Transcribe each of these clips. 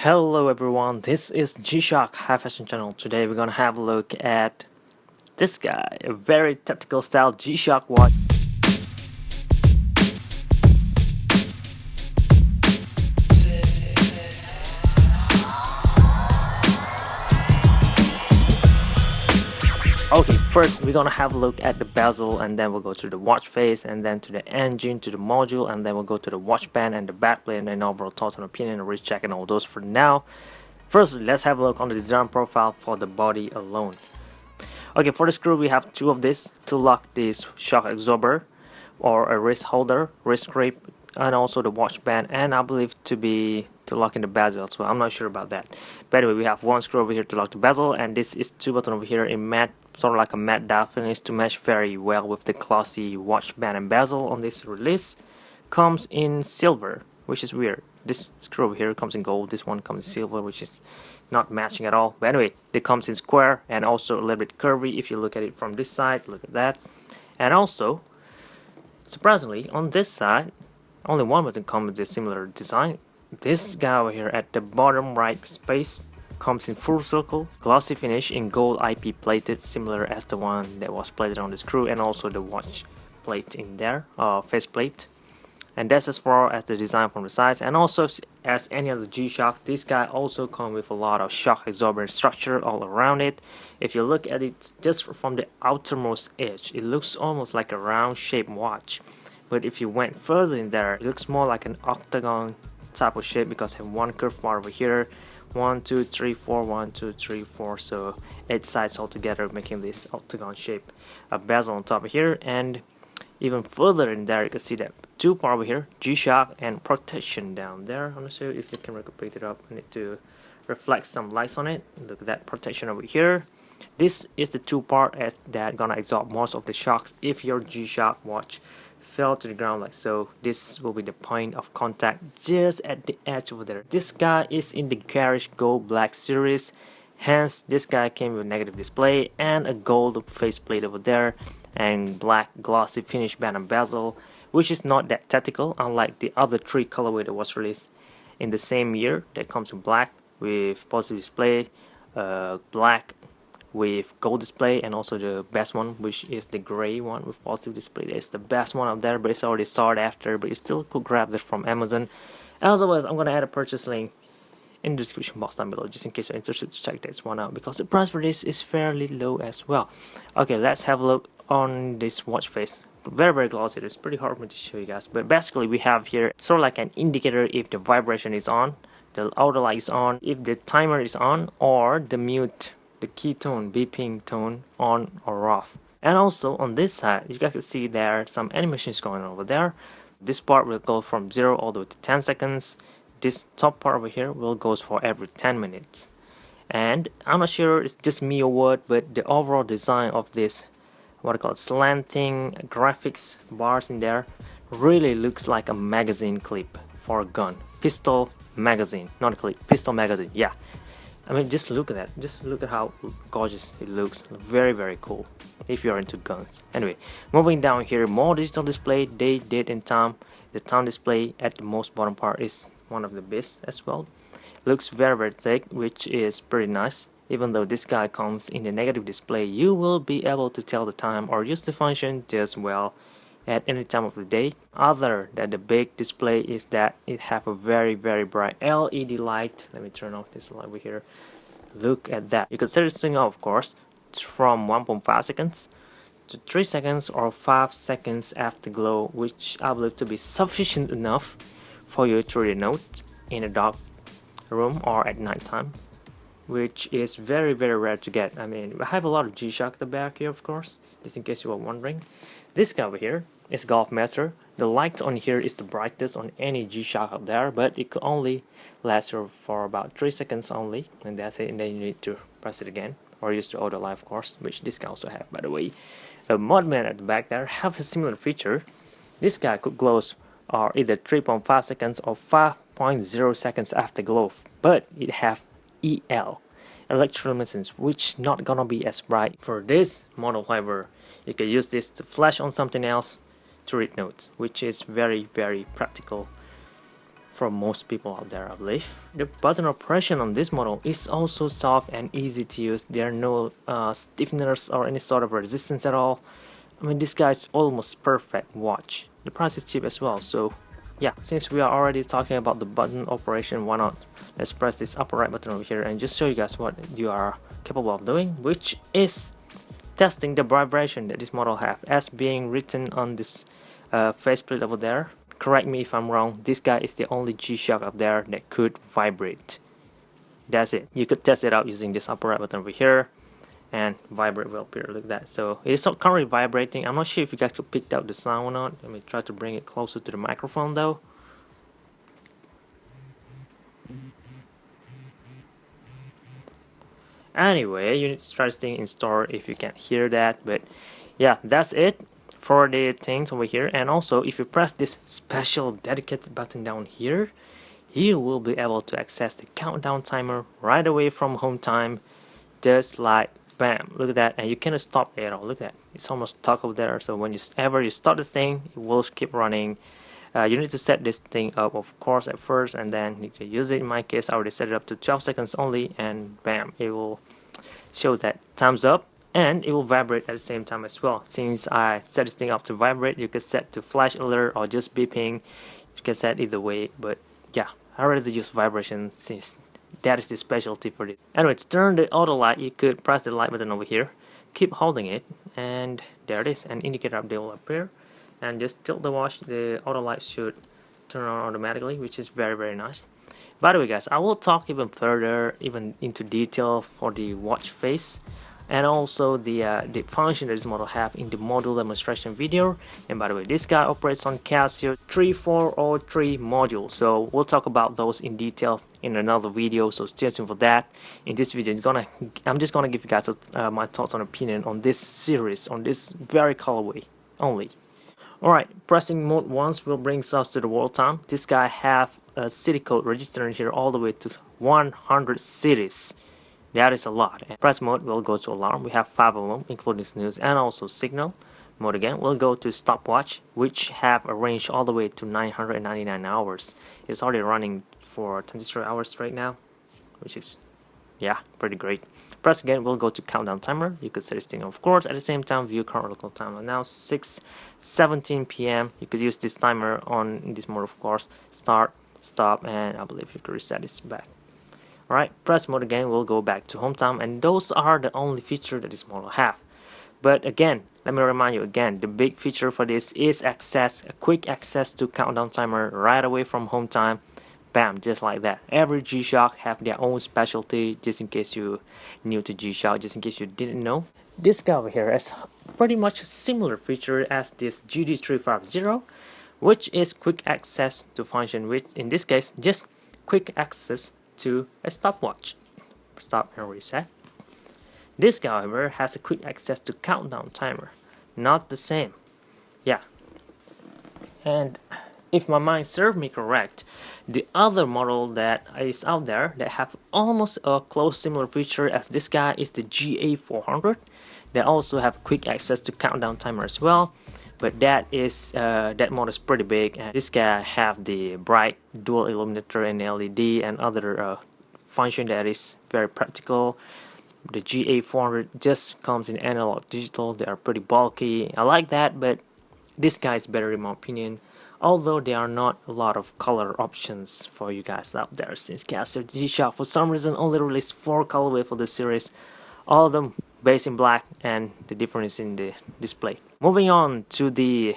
Hello everyone, this is G-Shock High Fashion Channel. Today we're gonna have a look at this guy, a very tactical style G-Shock watch. Okay, first we're gonna have a look at the bezel, and then we'll go to the watch face, and then to the engine, to the module, and then we'll go to the watch band and the backplate, and then overall thoughts and opinion and wrist check and all those for now. First, let's have a look on the design profile for the body alone. Okay, for the screw we have two of this to lock this shock absorber or a wrist holder, wrist grip, and also the watch band, and I believe to lock in the bezel as well. I'm not sure about that. But anyway, we have one screw over here to lock the bezel, and this is two buttons over here in matte, sort of like a matte dial finish to match very well with the glossy watch band and bezel on this release. Comes in silver, which is weird. This screw over here comes in gold, this one comes in silver, which is not matching at all. But anyway, it comes in square and also a little bit curvy if you look at it from this side. Look at that. And also, surprisingly, on this side, only one button comes with this similar design. This guy over here at the bottom right space comes in full circle, glossy finish in gold IP plated, similar as the one that was plated on the screw, and also the watch plate in there, face plate. And that's as far as the design from the sides. And also, as any other G-Shock, this guy also comes with a lot of shock absorber structure all around it. If you look at it just from the outermost edge, it looks almost like a round shaped watch. But if you went further in there, it looks more like an octagon type of shape, because I have one curved part over here, 1 2 3 4 1 2 3 4, so 8 sides all together, making this octagon shape. A bezel on top of here, and even further in there you can see that two part over here, G-Shock and protection down there. I'm not sure if the camera could pick it up. I need to reflect some lights on it. Look at that protection over here. This is the two part that gonna absorb most of the shocks if your G-Shock watch fell to the ground like so. This will be the point of contact just at the edge over there. This guy is in the Garish Gold Black series, hence this guy came with negative display and a gold faceplate over there, and black glossy finish band and bezel, which is not that tactical, unlike the other three colorway that was released in the same year that comes in black with positive display, black with gold display, and also the best one, which is the gray one with positive display. That's the best one out there, but it's already sought after, but you still could grab that from Amazon. As always, I'm gonna add a purchase link in the description box down below, just in case you're interested to check this one out, because the price for this is fairly low as well. Okay, let's have a look on this watch face. Very glossy. It's pretty hard for me to show you guys, but basically we have here sort of like an indicator if the vibration is on, the auto light is on, if the timer is on, or the mute, the key tone, beeping tone on or off. And also on this side you guys can see there are some animations going on over there. This part will go from 0 all the way to 10 seconds. This top part over here will go for every 10 minutes. And I'm not sure it's just me or what, but the overall design of this, what I call it, slanting graphics bars in there, really looks like a magazine clip for a gun. Pistol magazine, not a clip, pistol magazine, yeah. I mean, just look at that, just look at how gorgeous it looks. Very cool if you're into guns. Anyway, moving down here, more digital display, date and time. The time display at the most bottom part is one of the best as well. Looks very thick, which is pretty nice. Even though this guy comes in the negative display, you will be able to tell the time or use the function just well at any time of the day. Other than the big display is that it have a very bright LED light. Let me turn off this light over here. Look at that. You can set this thing off, of course, from 1.5 seconds to 3 seconds or 5 seconds afterglow, which I believe to be sufficient enough for you to read a note in a dark room or at night time, which is very rare to get. I mean, I have a lot of G-Shock at the back here, of course, just in case you were wondering. This guy over here is Golf Master. The light on here is the brightest on any G-Shock out there, but it could only last you for about 3 seconds only, and that's it. And then you need to press it again or use the auto light, of course, which this guy also have, by the way. The Modman at the back there have a similar feature. This guy could glow either 3.5 seconds or 5.0 seconds after glow, but it have EL, electroluminescence, which not gonna be as bright. For this model, however, you can use this to flash on something else to read notes, which is very practical for most people out there, I believe. The button operation on this model is also soft and easy to use. There are no stiffeners or any sort of resistance at all. I mean, this guy is almost perfect watch. The price is cheap as well, so yeah, since we are already talking about the button operation, why not let's press this upper right button over here and just show you guys what you are capable of doing, which is testing the vibration that this model have, as being written on this faceplate over there. Correct me if I'm wrong, this guy is the only G-Shock up there that could vibrate. That's it. You could test it out using this upper right button over here, and vibrate will appear like that. So it is currently vibrating. I'm not sure if you guys could pick out the sound or not. Let me try to bring it closer to the microphone though. Anyway, you need to try staying in store if you can't hear that. But yeah, that's it for the things over here. And also, if you press this special dedicated button down here, you will be able to access the countdown timer right away from home time, just like bam. Look at that, and you cannot stop it at all. Look at that, it's almost stuck over there. So whenever you start the thing, it will keep running. You need to set this thing up, of course, at first, and then you can use it. In my case, I already set it up to 12 seconds only, and bam, it will show that thumbs up, and it will vibrate at the same time as well. Since I set this thing up to vibrate, you can set to flash alert or just beeping. You can set either way, but yeah, I rather use vibration since that is the specialty for it. Anyway, to turn the auto light, you could press the light button over here, keep holding it, and there it is, an indicator update will appear, and just tilt the watch, the auto light should turn on automatically, which is very nice. By the way guys, I will talk even further, even into detail for the watch face and also the function that this model have in the module demonstration video. And by the way, this guy operates on Casio 3403 module, so we'll talk about those in detail in another video, so stay tuned for that. In this video, I'm just gonna give you guys my thoughts and opinion on this series, on this very colorway only. Alright, pressing mode once will bring us to the world time. This guy have a city code registered here all the way to 100 cities. That is a lot. And press mode will go to alarm. We have 5 of them, including snooze and also signal. Mode again will go to stopwatch, which have a range all the way to 999 hours. It's already running for 23 hours right now, which is, yeah, pretty great. Press again will go to countdown timer. You could set this thing, of course. At the same time, view current local time. Now 6:17 p.m. You could use this timer on this mode, of course. Start, stop, and I believe you could reset this back. Alright, press mode again will go back to home time, and those are the only feature that this model have. But again, let me remind you again, the big feature for this is a quick access to countdown timer right away from home time. Bam, just like that. Every G-Shock have their own specialty, just in case you new to G-Shock, just in case you didn't know. This guy over here has pretty much a similar feature as this GD-350, which is quick access to function, which in this case, just quick access to a stopwatch. Stop and reset. This guy, however, has a quick access to countdown timer. Not the same. Yeah. And if my mind serves me correct, the other model that is out there that have almost a close similar feature as this guy is the GA400. They also have quick access to countdown timer as well, but that model is pretty big, and this guy have the bright dual illuminator and LED and other function that is very practical. The GA400 just comes in analog digital. They are pretty bulky. I like that, but this guy is better in my opinion. Although there are not a lot of color options for you guys out there, since Casio G-Shock for some reason only released 4 colorway for the series, all of them based in black, and the difference in the display. Moving on to the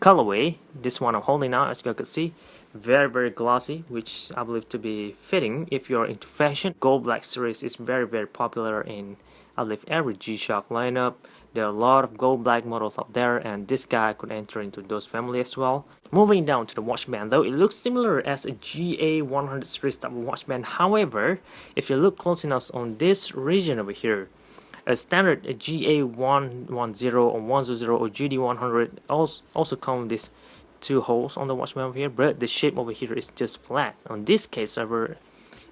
colorway, this one I'm holding now, as you guys can see, very glossy, which I believe to be fitting if you're into fashion. Gold black series is very popular in, I believe, every G-Shock lineup. There are a lot of gold black models out there, and this guy could enter into those family as well. Moving down to the watch band, though, it looks similar as a GA100 series type of watch band. However, if you look close enough on this region over here, a standard GA110 or 100 or GD100 also come with these 2 holes on the watch band over here, but the shape over here is just flat. On this case, however,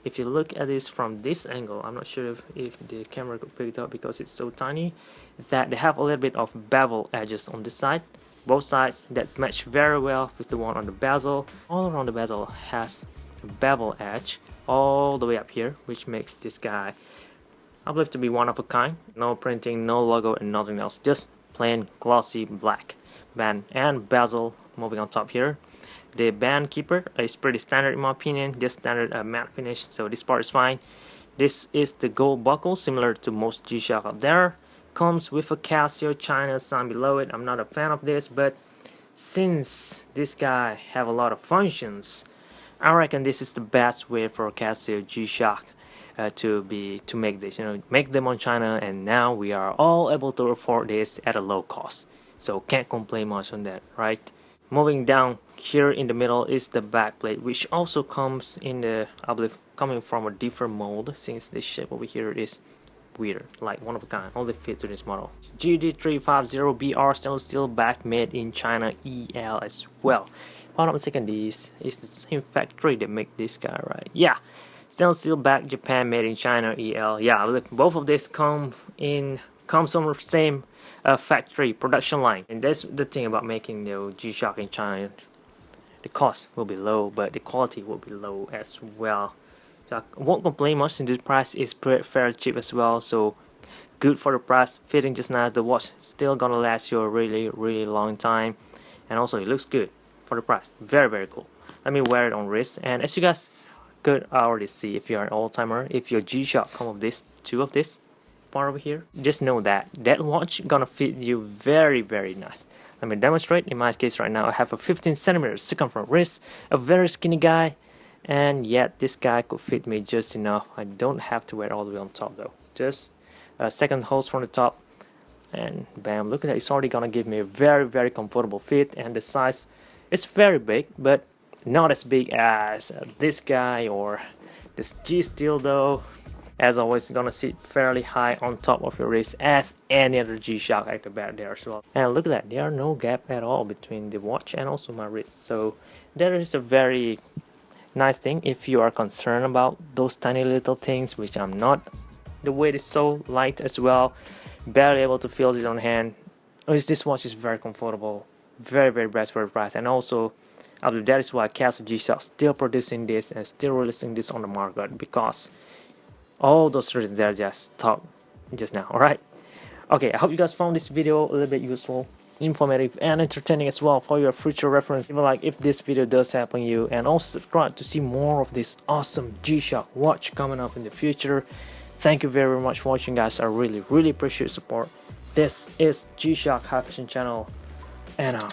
if you look at this from this angle, I'm not sure if the camera could pick it up because it's so tiny, that they have a little bit of bevel edges on this side. both sides that match very well with the one on the bezel. All around the bezel has a bevel edge all the way up here, which makes this guy, I believe, to be one of a kind. No printing, no logo, and nothing else, just plain glossy black band and bezel. Moving on top here, the band keeper is pretty standard in my opinion, just standard matte finish, so this part is fine. This is the gold buckle, similar to most G-Shock out there. Comes with a Casio China sign below it. I'm not a fan of this, but since this guy have a lot of functions, I reckon this is the best way for Casio G-Shock to make this, make them on China, and now we are all able to afford this at a low cost. So can't complain much on that, right? Moving down here in the middle is the backplate, which also comes in the, I believe, coming from a different mold, since this shape over here is weird, like one of a kind, only fits to this model. GD-350BR stainless steel back, made in China, EL as well. If I'm not mistaken, this is the same factory that make this guy, right? Yeah, stainless steel back, Japan, made in China, EL. Yeah, I believe both of these comes from the same factory production line, and that's the thing about making the G-Shock in China. The cost will be low, but the quality will be low as well. So I won't complain much, and this price is fairly cheap as well, so good for the price, fitting just nice. The watch still gonna last you a really long time, and also it looks good for the price. Very cool. Let me wear it on wrist, and as you guys could already see, if you're an old-timer, if your G-Shock come with this, two of this part over here, just know that watch gonna fit you very nice. Let me demonstrate. In my case right now, I have a 15cm circumference wrist, a very skinny guy, and yet this guy could fit me just enough. I don't have to wear it all the way on top though, just a second hose from the top, and bam, look at that. It's already gonna give me a very comfortable fit, and the size is very big, but not as big as this guy or this G Steel though. As always, gonna sit fairly high on top of your wrist as any other G-Shock at the back there as well. And look at that, there are no gap at all between the watch and also my wrist, so that is a very nice thing if you are concerned about those tiny little things, which I'm not. The weight is so light as well, barely able to feel it on hand. This watch is very comfortable, very best for the price, and also I believe that is why Casio G-Shock still producing this and still releasing this on the market, because all those reasons that I just talked just now. Alright, okay, I hope you guys found this video a little bit useful, informative, and entertaining as well for your future reference. Leave a like if this video does help you, and also subscribe to see more of this awesome G-Shock watch coming up in the future. Thank you very much for watching, guys. I really appreciate your support. This is G-Shock High Fashion Channel, and